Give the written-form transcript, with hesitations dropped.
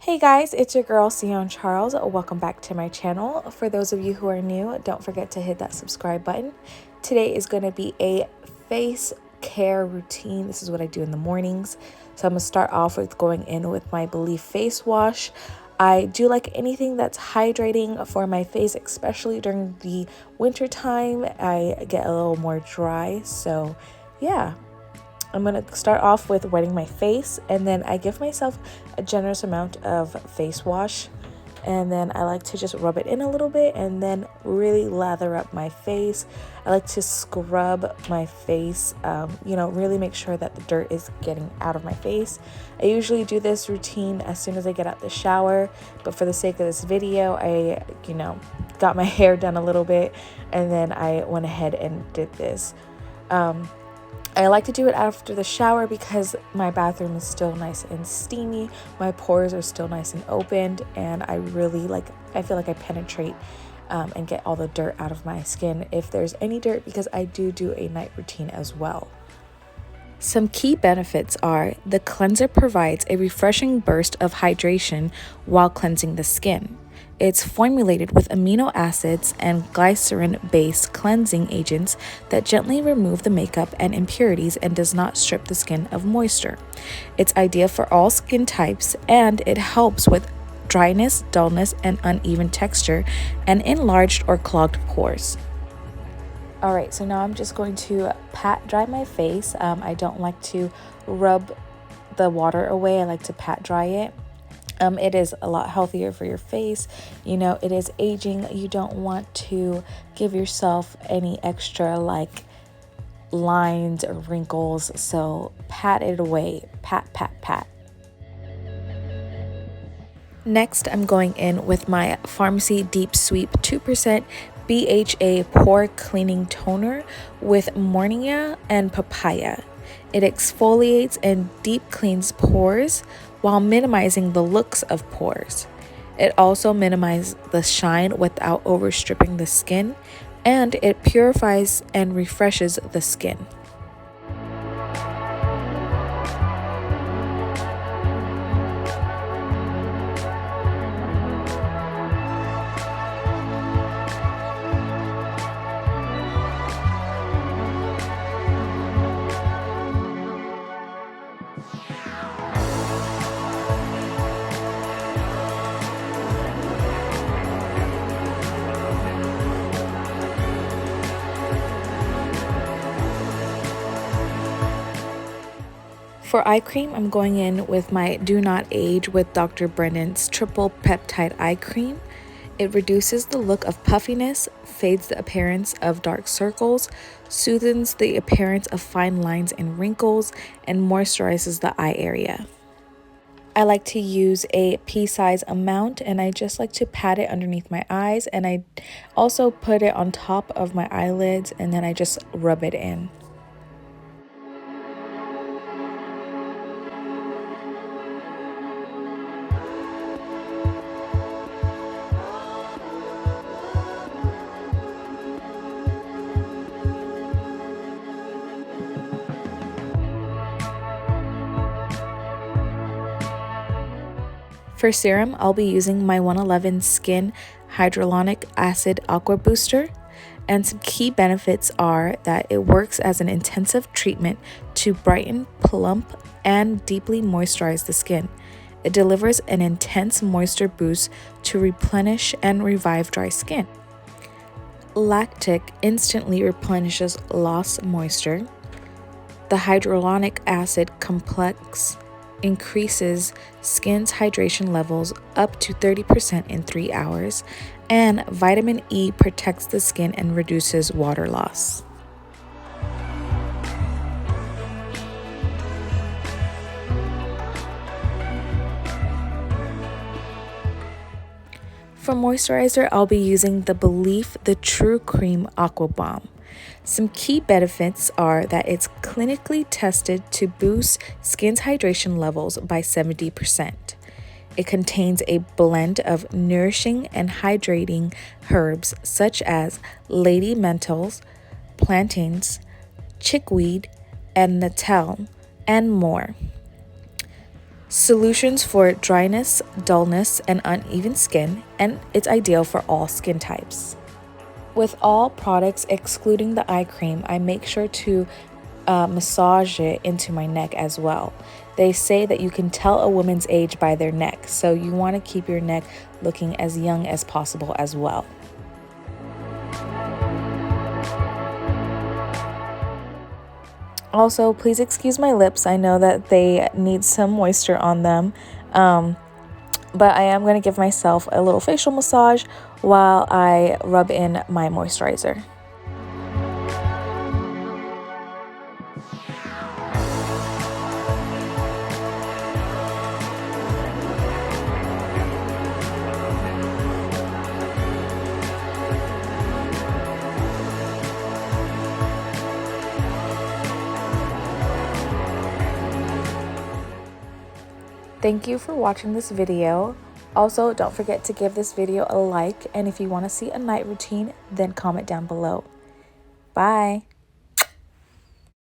Hey guys, it's your girl Tsioyn Charles. Welcome back to my channel. For those of you who are new, don't forget to hit that subscribe button. Today is going to be a face care routine. This is what I do in the mornings. So I'm going to start off with going in with my Belif face wash. I do like anything that's hydrating for my face, especially during the winter time. I get a little more dry, so yeah. I'm going to start off with wetting my face, and then I give myself a generous amount of face wash, and then I like to just rub it in a little bit and then really lather up my face. I like to scrub my face, really make sure that the dirt is getting out of my face. I usually do this routine as soon as I get out the shower, but for the sake of this video, I, got my hair done a little bit, and then I went ahead and did this. I like to do it after the shower because my bathroom is still nice and steamy. My pores are still nice and opened, and I feel like I penetrate and get all the dirt out of my skin if there's any dirt, because I do a night routine as well. Some key benefits are the cleanser provides a refreshing burst of hydration while cleansing the skin. It's formulated with amino acids and glycerin-based cleansing agents that gently remove the makeup and impurities and does not strip the skin of moisture. It's ideal for all skin types, and it helps with dryness, dullness, and uneven texture, and enlarged or clogged pores. Alright, so now I'm just going to pat dry my face. I don't like to rub the water away. I like to pat dry it. It is a lot healthier for your face. It is aging. You don't want to give yourself any extra lines or wrinkles. So pat it away. Pat, pat, pat. Next, I'm going in with my Farmacy Deep Sweep 2% BHA Pore Cleaning Toner with Mornia and Papaya. It exfoliates and deep cleans pores while minimizing the looks of pores. It also minimizes the shine without overstripping the skin, and it purifies and refreshes the skin. For eye cream, I'm going in with my Do Not Age with Dr. Brandt's Triple Peptide Eye Cream. It reduces the look of puffiness, fades the appearance of dark circles, soothes the appearance of fine lines and wrinkles, and moisturizes the eye area. I like to use a pea-size amount, and I just like to pat it underneath my eyes, and I also put it on top of my eyelids, and then I just rub it in. For serum, I'll be using my 111 Skin Hyalutonic Acid Aqua Booster, and some key benefits are that it works as an intensive treatment to brighten, plump, and deeply moisturize the skin. It delivers an intense moisture boost to replenish and revive dry skin. Lactic instantly replenishes lost moisture. The hyaluronic acid complex increases skin's hydration levels up to 30% in 3 hours, and vitamin E protects the skin and reduces water loss. For moisturizer, I'll be using the Belif The True Cream Aqua Bomb. Some key benefits are that it's clinically tested to boost skin's hydration levels by 70%. It contains a blend of nourishing and hydrating herbs such as lady mentals, plantains, chickweed, and nettle, and more. Solutions for dryness, dullness, and uneven skin, and it's ideal for all skin types. With all products excluding the eye cream, I make sure to massage it into my neck as well. They say that you can tell a woman's age by their neck, so you want to keep your neck looking as young as possible as well. Also, please excuse my lips. I know that they need some moisture on them, but I am going to give myself a little facial massage while I rub in my moisturizer. Thank you for watching this video. Also, don't forget to give this video a like, and if you want to see a night routine, then comment down below. Bye!